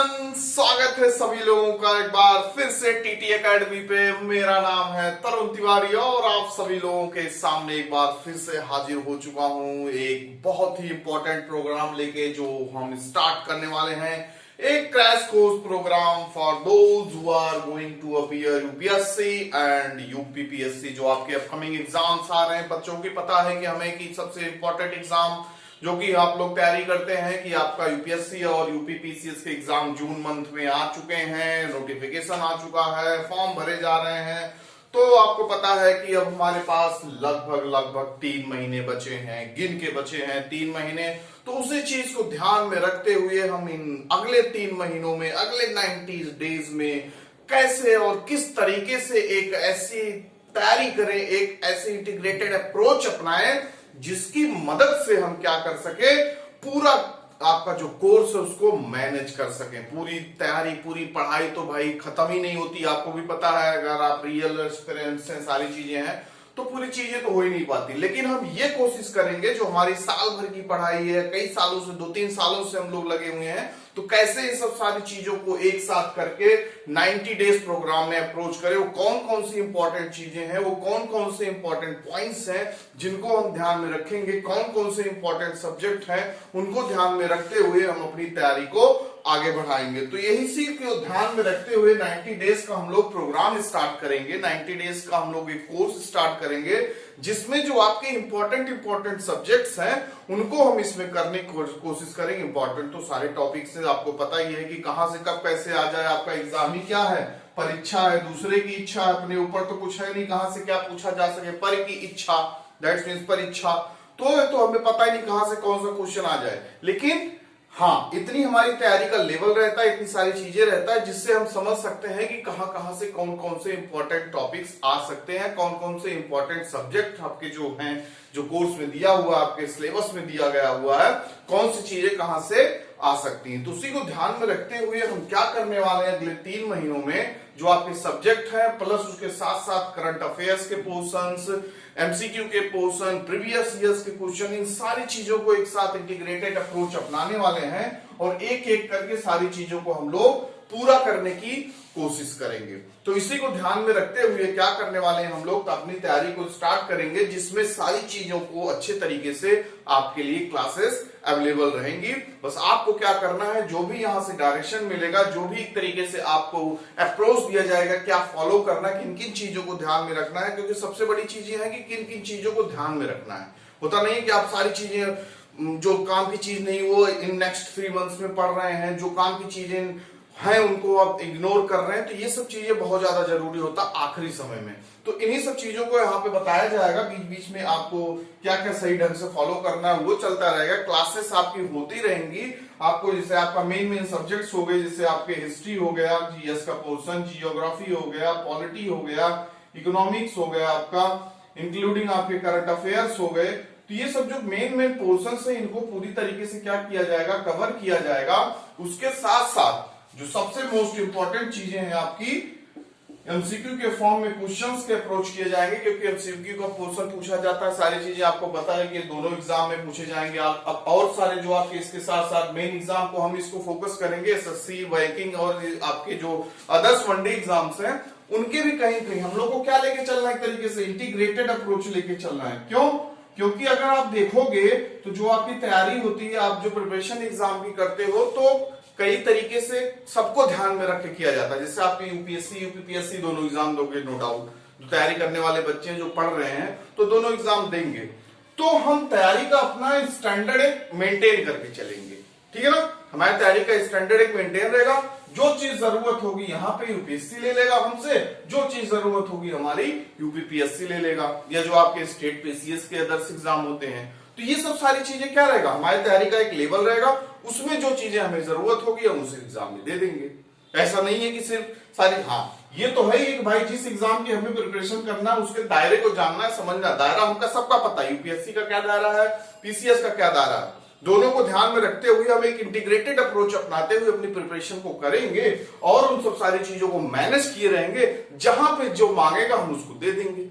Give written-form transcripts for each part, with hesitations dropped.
Everyone, स्वागत है सभी लोगों का एक बार फिर से टीटी एकेडमी पे। मेरा नाम है तरुण तिवारी और आप सभी लोगों के सामने एक बार फिर से हाजिर हो चुका हूं एक बहुत ही इंपॉर्टेंट प्रोग्राम लेके जो हम स्टार्ट करने वाले हैं। एक crash course program for those who are going to appear UPSC and UPPSC. जो आपके अपकमिंग एग्जाम्स आ रहे हैं, बच्चों की पता है कि हमें कि सबसे इंपॉर्टेंट एग्जाम जो कि आप लोग तैयारी करते हैं कि आपका यूपीएससी और यूपीपीसीएस के एग्जाम जून मंथ में आ चुके हैं, नोटिफिकेशन आ चुका है, फॉर्म भरे जा रहे हैं। तो आपको पता है कि अब हमारे पास लगभग 3 महीने बचे हैं, गिन के बचे हैं 3 महीने। तो उसी चीज को ध्यान में रखते हुए हम इन अगले 3 महीनों में, अगले 90 डेज में कैसे और किस तरीके से एक ऐसी तैयारी करें, एक ऐसी इंटीग्रेटेड अप्रोच अपनाएं जिसकी मदद से हम क्या कर सके, पूरा आपका जो कोर्स है उसको मैनेज कर सकें। पूरी तैयारी, पूरी पढ़ाई तो भाई खत्म ही नहीं होती, आपको भी पता है। अगर आप रियल एक्सपीरियंस हैं, सारी चीजें हैं, तो पूरी चीजें तो हो ही नहीं पाती। लेकिन हम ये कोशिश करेंगे, जो हमारी साल भर की पढ़ाई है, कई सालों से, 2-3 सालों से हम लोग लगे हुए हैं, तो कैसे इन सब सारी चीजों को एक साथ करके 90 डेज प्रोग्राम में अप्रोच करें। वो कौन कौन सी इंपॉर्टेंट चीजें हैं, वो कौन कौन से इंपॉर्टेंट पॉइंट्स हैं जिनको हम ध्यान में रखेंगे, कौन कौन से इंपॉर्टेंट सब्जेक्ट हैं उनको ध्यान में रखते हुए हम अपनी तैयारी को आगे बढ़ाएंगे। तो यही चीज को ध्यान में रखते हुए 90 डेज का हम लोग प्रोग्राम स्टार्ट करेंगे। 90 डेज का हम लोग एक कोर्स स्टार्ट करेंगे जिसमें जो आपके इंपॉर्टेंट सब्जेक्ट्स हैं उनको हम इसमें करने की कोशिश करेंगे। इंपॉर्टेंट तो सारे टॉपिक्स से आपको पता ही है कि कहां से कब कैसे आ जाए। आपका एग्जाम ही क्या है, परीक्षा है, दूसरे की इच्छा है, अपने ऊपर तो कुछ है नहीं, कहां से क्या पूछा जा सके। पर की इच्छा, दैट्स मींस परीक्षा, तो हमें पता ही नहीं कहां से कौन सा क्वेश्चन आ जाए। लेकिन हाँ, इतनी हमारी तैयारी का लेवल रहता है, इतनी सारी चीजें रहता है जिससे हम समझ सकते हैं कि कहां से कौन कौन से इंपॉर्टेंट टॉपिक्स आ सकते हैं, कौन कौन से इंपॉर्टेंट सब्जेक्ट आपके जो हैं, जो कोर्स में दिया हुआ, आपके सिलेबस में दिया गया हुआ है, कौन सी चीजें कहां से आ सकती हैं। तो उसी को ध्यान में रखते हुए हम क्या करने वाले हैं अगले 3 महीनों में, जो आपके सब्जेक्ट है प्लस उसके साथ साथ करंट अफेयर्स के पोर्शंस, एमसीक्यू के पोर्शन, प्रीवियस ईयर्स के क्वेश्चन, इन सारी चीजों को एक साथ इंटीग्रेटेड अप्रोच अपनाने वाले हैं और एक एक करके सारी चीजों को हम लोग पूरा करने की कोशिश करेंगे। तो इसी को ध्यान में रखते हुए क्या करने वाले हैं हम लोग, तो अपनी तैयारी को स्टार्ट करेंगे जिसमें सारी चीजों को अच्छे तरीके से आपके लिए क्लासेस अवेलेबल रहेंगी। बस आपको क्या करना है, जो भी यहां से डायरेक्शन मिलेगा, जो भी एक तरीके से आपको अप्रोच दिया जाएगा, क्या फॉलो करना है, किन किन चीजों को ध्यान में रखना है। क्योंकि सबसे बड़ी चीज ये है कि किन किन चीजों को ध्यान में रखना है। होता नहीं है कि आप सारी चीजें, जो काम की चीज नहीं वो इन नेक्स्ट 3 मंथ्स में पढ़ रहे हैं, जो काम की चीजें हैं उनको आप इग्नोर कर रहे हैं। तो ये सब चीजें बहुत ज्यादा जरूरी होता है आखिरी समय में। तो इन्हीं सब चीजों को यहाँ पे बताया जाएगा, बीच बीच में आपको क्या क्या सही ढंग से फॉलो करना है वो चलता रहेगा। क्लासेस आपकी होती रहेंगी। आपको जैसे आपका मेन सब्जेक्ट्स हो गए, जैसे आपके हिस्ट्री हो गया, जीएस का पोर्शन, जियोग्राफी हो गया, पॉलिटी हो गया, इकोनॉमिक्स हो गया आपका, इंक्लूडिंग आपके करंट अफेयर्स हो गए। तो ये सब जो मेन पोर्शन है इनको पूरी तरीके से क्या किया जाएगा, कवर किया जाएगा। उसके साथ साथ जो सबसे मोस्ट इंपॉर्टेंट चीजें हैं आपकी, एमसीक्यू के फॉर्म में क्वेश्चंस के अप्रोच किए जाएंगे, क्योंकि एमसीक्यू का पोर्शन पूछा जाता है। सारी चीजें आपको पता है कि दोनों एग्जाम में पूछे जाएंगे। अब और सारे जो आपके इसके साथ साथ मेन एग्जाम को हम इसको फोकस करेंगे, एसएससी, बैंकिंग और आपके जो अदर्स वनडे एग्जाम्स हैं उनके भी कहीं कहीं हम लोग को क्या लेके चलना है, एक तरीके से इंटीग्रेटेड अप्रोच लेके चलना है। क्यों? क्योंकि अगर आप देखोगे तो जो आपकी तैयारी होती है, आप जो प्रिपरेशन एग्जाम की करते हो, तो कई तरीके से सबको ध्यान में रख के किया जाता है। जैसे आप यूपीएससी, यूपीपीएससी दोनों एग्जाम दोगे, नो डाउट। जो तैयारी करने वाले बच्चे जो पढ़ रहे हैं तो दोनों एग्जाम देंगे। तो हम तैयारी का अपना स्टैंडर्ड एक मेंटेन करके चलेंगे, ठीक है ना। हमारी तैयारी का स्टैंडर्ड एक मेंटेन रहेगा। जो चीज जरूरत होगी यहाँ पे यूपीएससी ले लेगा हमसे, जो चीज जरूरत होगी हमारी यूपीपीएससी ले लेगा, या जो आपके स्टेट पीसीएस के अदर्स एग्जाम होते हैं। तो ये सब सारी चीजें क्या रहेगा, हमारी तैयारी का एक लेवल रहेगा। उसमें जो चीजें हमें जरूरत होगी हम उस एग्जाम में दे देंगे। ऐसा नहीं है कि सिर्फ सारी, हाँ ये तो है ही कि भाई जिस एग्जाम की हमें प्रिपरेशन करना है उसके दायरे को जानना है, समझना। दायरा हमका सबका पता है, यूपीएससी का क्या दायरा है, पीसीएस का क्या दायरा है। दोनों को ध्यान में रखते हुए हम एक इंटीग्रेटेड अप्रोच अपनाते हुए अपनी प्रिपरेशन को करेंगे और उन सब सारी चीजों को मैनेज किए रहेंगे। जहां पे जो मांगेगा हम उसको दे देंगे।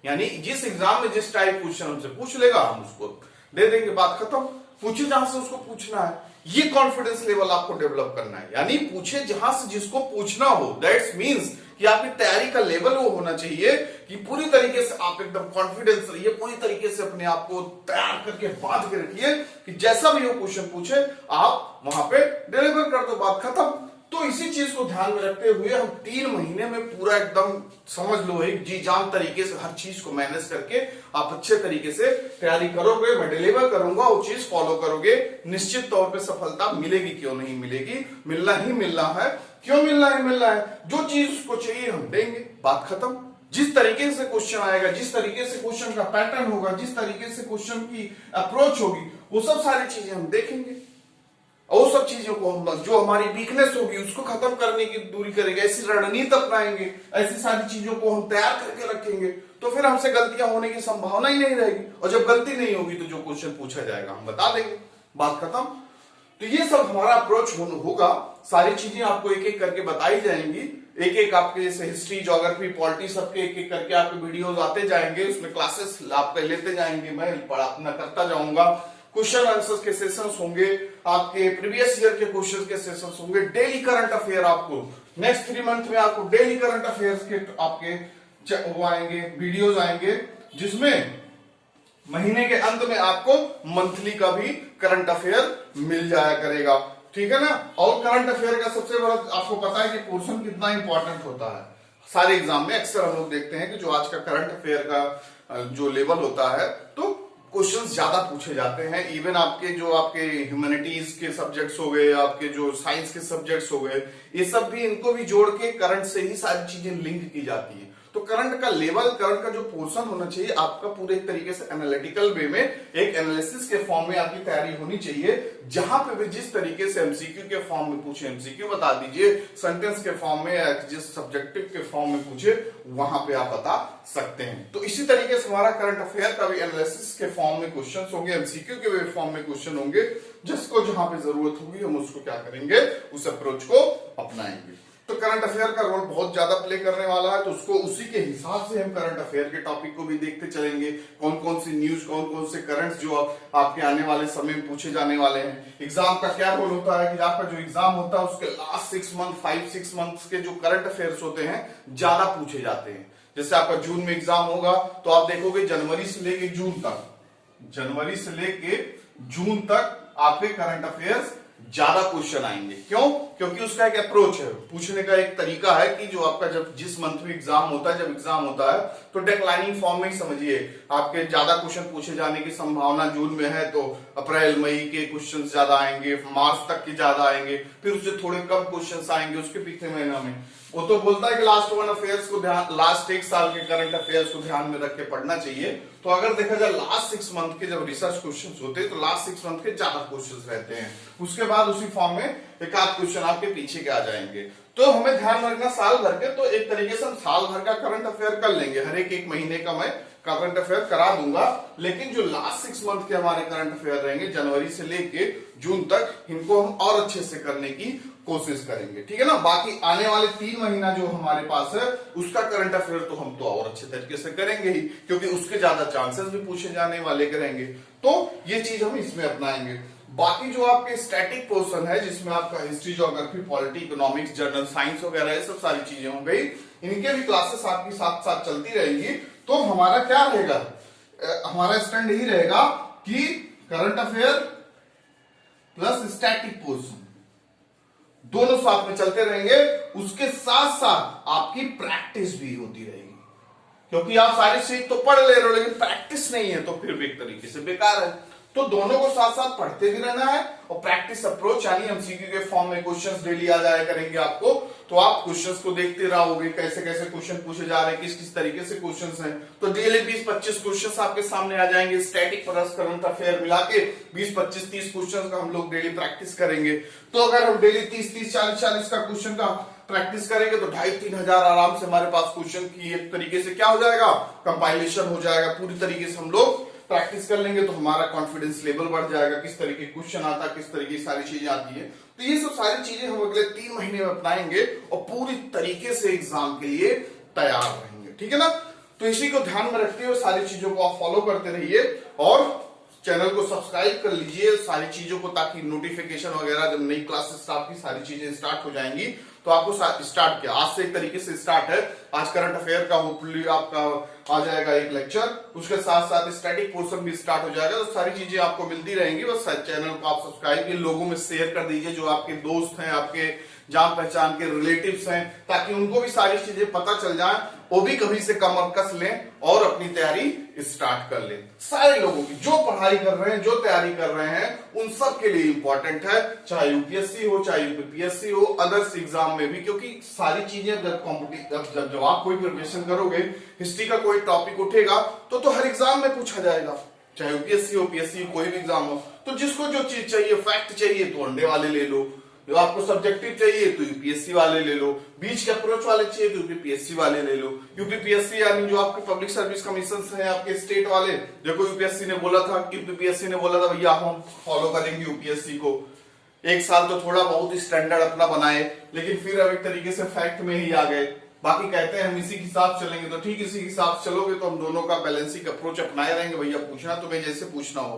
यानी जिस एग्जाम में जिस टाइप क्वेश्चन हमसे पूछ लेगा हम उसको दे देंगे, बात खत्म। पूछे जहां से उसको पूछना है। ये कॉन्फिडेंस लेवल आपको डेवलप करना है, यानी पूछे जहां से जिसको पूछना हो। दैट्स मींस कि आपकी तैयारी का लेवल वो होना चाहिए कि पूरी तरीके से आप एकदम कॉन्फिडेंस रहिए, पूरी तरीके से अपने आप को तैयार करके बांध के रखिए कि जैसा भी वो क्वेश्चन पूछे आप वहां पे डिलीवर कर दो, बात खत्म। तो इसी चीज को ध्यान में रखते हुए हम 3 महीने में पूरा एकदम समझ लो एक जी जान तरीके से हर चीज को मैनेज करके आप अच्छे तरीके से तैयारी करोगे, मैं डिलीवर करूंगा, वो चीज फॉलो करोगे, निश्चित तौर पे सफलता मिलेगी। क्यों नहीं मिलेगी, मिलना ही मिलना है। क्यों मिलना ही मिलना है, जो चीज उसको चाहिए हम देंगे, बात खत्म। जिस तरीके से क्वेश्चन आएगा, जिस तरीके से क्वेश्चन का पैटर्न होगा, जिस तरीके से क्वेश्चन की अप्रोच होगी, वो सब सारी चीजें हम देखेंगे और सब चीजों को हम जो हमारी वीकनेस होगी उसको खत्म करने की दूरी करेंगे, ऐसी रणनीति अपनाएंगे, ऐसी सारी चीजों को हम तैयार करके रखेंगे, तो फिर हमसे गलतियां होने की संभावना ही नहीं रहेगी। और जब गलती नहीं होगी तो जो क्वेश्चन पूछा जाएगा हम बता देंगे, बात खत्म। तो ये सब हमारा अप्रोच होगा, सारी चीजें आपको एक एक करके बताई जाएंगी, एक एक आपके जैसे हिस्ट्री, ज्योग्राफी, पॉलिटी सबके एक एक करके आपके वीडियोस आते जाएंगे, उसमें क्लासेस आप लेते जाएंगे, मैं पढ़ाना करता जाऊंगा। क्वेश्चन आंसर्स के सेशंस होंगे, आपके प्रीवियस ईयर के क्वेश्चंस के सेशंस होंगे, डेली करंट अफेयर आपको नेक्स्ट 3 मंथ में आपको डेली करंट अफेयर्स के आपके वो आएंगे, वीडियोस आएंगे, जिसमें महीने के अंत में आपको मंथली का भी करंट अफेयर मिल जाया करेगा, ठीक है ना। और करंट अफेयर का सबसे बड़ा आपको पता है कि पोर्शन कितना इंपॉर्टेंट होता है सारे एग्जाम में। अक्सर हम लोग देखते हैं कि जो आज का करंट अफेयर का जो लेवल होता है, तो क्वेश्चंस ज्यादा पूछे जाते हैं। इवन आपके जो आपके ह्यूमैनिटीज के सब्जेक्ट्स हो गए, आपके जो साइंस के सब्जेक्ट्स हो गए, ये सब भी इनको भी जोड़ के करंट से ही सारी चीजें लिंक की जाती है। तो करंट का लेवल, करंट का जो पोर्शन होना चाहिए आपका पूरे तरीके से एनालिटिकल वे में एक एनालिसिस के फॉर्म में आपकी तैयारी होनी चाहिए, जहां पे भी जिस तरीके से एमसीक्यू के फॉर्म में पूछे एमसीक्यू बता दीजिए, सेंटेंस के फॉर्म में, जिस सब्जेक्टिव के फॉर्म में पूछे वहां पे आप बता सकते हैं। तो इसी तरीके से हमारा करंट अफेयर का भी एनालिसिस के फॉर्म में क्वेश्चन होंगे, एमसीक्यू के फॉर्म में क्वेश्चन होंगे, जिसको जहां पे जरूरत होगी हम उसको क्या करेंगे, उस अप्रोच को अपनाएंगे। तो करंट अफेयर का रोल बहुत ज्यादा प्ले करने वाला है, तो उसको उसी के हिसाब से हम करंट अफेयर के टॉपिक को भी देखते चलेंगे। कौन कौन सी न्यूज, कौन कौन से करंट्स जो आपके आने वाले समय में पूछे जाने वाले हैं। एग्जाम का क्या रोल होता है कि आपका जो एग्जाम होता है उसके लास्ट 6 मंथ, 5-6 मंथ्स के जो करंट अफेयर्स होते हैं ज्यादा पूछे जाते हैं। जैसे आपका जून में एग्जाम होगा तो आप देखोगे जनवरी से लेके जून तक आपके करंट अफेयर्स ज्यादा क्वेश्चन आएंगे। क्यों? क्योंकि उसका एक अप्रोच है, पूछने का एक तरीका है कि जो आपका जब जिस मंथ में एग्जाम होता है, जब एग्जाम होता है तो डिक्लाइनिंग फॉर्म में ही समझिए आपके ज्यादा क्वेश्चन पूछे जाने की संभावना जून में है, तो अप्रैल मई के क्वेश्चन ज्यादा आएंगे, मार्च तक के ज्यादा आएंगे, फिर उससे थोड़े कम क्वेश्चन आएंगे उसके पिछले महीना में। वो तो बोलता है कि लास्ट 1 अफेयर्स को ध्यान, लास्ट 1 साल के करंट अफेयर्स को ध्यान में रख के पढ़ना चाहिए। तो अगर देखा जाए लास्ट 6 मंथ के जब रिसर्च क्वेश्चंस होते हैं तो लास्ट 6 मंथ के ज्यादा क्वेश्चंस रहते हैं, उसके बाद उसी फॉर्म में एक आध क्वेश्चन आपके पीछे के आ जाएंगे। तो हमें ध्यान रखना साल भर के, तो एक तरीके से हम साल भर का करंट अफेयर कर लेंगे, हर एक महीने का मैं करंट अफेयर करा दूंगा, लेकिन जो लास्ट 6 मंथ के हमारे करंट अफेयर रहेंगे जनवरी से लेके जून तक, इनको हम और अच्छे से करने की कोशिश करेंगे, ठीक है ना। बाकी आने वाले 3 महीना जो हमारे पास है उसका करंट अफेयर तो हम तो और अच्छे तरीके से करेंगे ही, क्योंकि उसके ज्यादा चांसेस भी पूछे जाने वाले करेंगे, तो ये चीज हम इसमें अपनाएंगे। बाकी जो आपके स्टैटिक पोर्शन है, जिसमें आपका history, geography, polity, economics, general science वगैरह ये सब सारी चीजें हो गई, इनके भी क्लासेस आपकी साथ साथ चलती रहेंगी। तो हमारा क्या रहेगा, हमारा स्टैंड यही रहेगा कि current affair plus static portion दोनों साथ में चलते रहेंगे, उसके साथ साथ आपकी प्रैक्टिस भी होती रहेगी, क्योंकि आप सारी चीज तो पढ़ ले रहे हो लेकिन प्रैक्टिस नहीं है तो फिर भी एक तरीके से बेकार है। तो दोनों को साथ साथ पढ़ते भी रहना है, और प्रैक्टिस अप्रोच यानी एमसीक्यू के फॉर्म में क्वेश्चंस डेली आ जाया करेंगे आपको, तो आप क्वेश्चंस को देखते रहोगे कैसे कैसे क्वेश्चन पूछे जा रहे हैं, किस किस तरीके से क्वेश्चंस हैं। तो डेली 20-25 क्वेश्चंस आपके सामने आ जाएंगे, स्टैटिक प्लस करंट अफेयर मिला के 20-25-30 क्वेश्चन का हम लोग डेली प्रैक्टिस करेंगे। तो अगर हम डेली 30-30, 40-40 का क्वेश्चन का प्रैक्टिस करेंगे तो 2,500-3,000 हजार आराम से हमारे पास क्वेश्चन की एक तरीके से क्या हो जाएगा, कंपाइलेशन हो जाएगा। पूरी तरीके से हम लोग प्रैक्टिस कर लेंगे तो हमारा कॉन्फिडेंस लेवल बढ़ जाएगा, किस तरीके क्वेश्चन आता है, किस तरीके की सारी चीजें आती है। तो ये सब सारी चीजें हम अगले 3 महीने में अपनाएंगे और पूरी तरीके से एग्जाम के लिए तैयार रहेंगे, ठीक है ना। तो इसी को ध्यान में रखते हुए सारी चीजों को आप फॉलो करते रहिए और चैनल को सब्सक्राइब कर लीजिए सारी चीजों को, ताकि नोटिफिकेशन वगैरह जब नई क्लासेस आपकी सारी चीजें स्टार्ट हो जाएंगी तो आपको स्टार्ट किया आज से एक तरीके से स्टार्ट है। आज करंट अफेयर का होपफुली आपका आ जाएगा एक लेक्चर, उसके साथ साथ स्टैटिक पोर्शन भी स्टार्ट हो जाएगा, तो सारी चीजें आपको मिलती रहेंगी। बस चैनल को आप सब्सक्राइब कीजिए, लोगों में शेयर कर दीजिए जो आपके दोस्त हैं, आपके जान पहचान के रिलेटिव्स हैं, ताकि उनको भी सारी चीजें पता चल जाए, वो भी कभी से कमर कस लें और अपनी तैयारी स्टार्ट कर लें। सारे लोगों की जो पढ़ाई कर रहे हैं, जो तैयारी कर रहे हैं, उन सब के लिए इंपॉर्टेंट है, चाहे यूपीएससी हो, चाहे यूपीपीएससी हो, अदर्स एग्जाम में भी, क्योंकि सारी चीजें जब आप कोई प्रिपरेशन करोगे, हिस्ट्री का कोई टॉपिक उठेगा तो हर एग्जाम में पूछा जाएगा, चाहे यूपीएससी हो, पीएससी कोई भी एग्जाम हो। तो जिसको जो चीज चाहिए, फैक्ट चाहिए तो अंडे वाले ले लो, जो आपको सब्जेक्टिव चाहिए तो यूपीएससी वाले ले लो, बीच के अप्रोच वाले चाहिए तो यूपीपीएससी वाले ले लो। यूपीपीएससी यानी जो आपके पब्लिक सर्विस कमीशन हैं आपके स्टेट वाले, देखो यूपीएससी ने बोला था, यूपीपीएससी ने बोला था भैया हम फॉलो करेंगे यूपीएससी को, एक साल तो थोड़ा बहुत स्टैंडर्ड अपना बनाए, लेकिन फिर अब एक तरीके से फैक्ट में ही आ गए। बाकी कहते हैं हम इसी के हिसाब चलेंगे, तो ठीक इसी के हिसाब चलोगे तो हम दोनों का बैलेंसिंग अप्रोच अपनाए रहेंगे। भैया पूछना तुम्हें जैसे पूछना हो,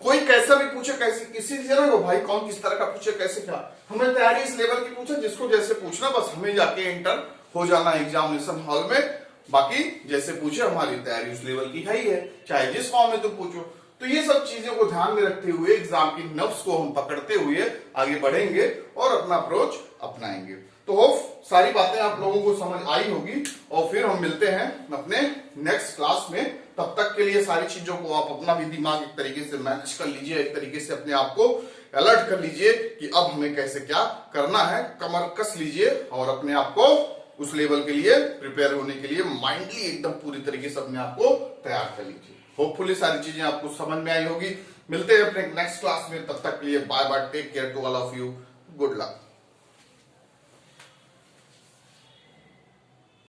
कोई कैसा भी पूछे, कैसे किसी से ना भाई कौन किस तरह का पूछे, कैसे क्या, हमें तैयारी इस लेवल की पूछे, जिसको जैसे पूछना बस हमें जाके एंटर हो जाना एग्जामिनेशन हॉल में। बाकी जैसे पूछे हमारी तैयारी उस लेवल की है ही है, चाहे जिस फॉर्म में तुम पूछो। तो ये सब चीजों को ध्यान में रखते हुए, एग्जाम की नफ्स को हम पकड़ते हुए आगे बढ़ेंगे और अपना अप्रोच अपनाएंगे। तो होप सारी बातें आप लोगों को समझ आई होगी, और फिर हम मिलते हैं अपने नेक्स्ट क्लास में। तब तक के लिए सारी चीजों को आप अपना भी दिमाग एक तरीके से मैनेज कर लीजिए, एक तरीके से अपने आप को अलर्ट कर लीजिए कि अब हमें कैसे क्या करना है, कमर कस लीजिए और अपने आप को उस लेवल के लिए प्रिपेयर होने के लिए माइंडली एकदम पूरी तरीके से अपने आप को तैयार कर लीजिए। होपफुली सारी चीजें आपको समझ में आई होगी। मिलते हैं अपने नेक्स्ट क्लास में, तब तक के लिए bye bye, take care to all of you, good luck.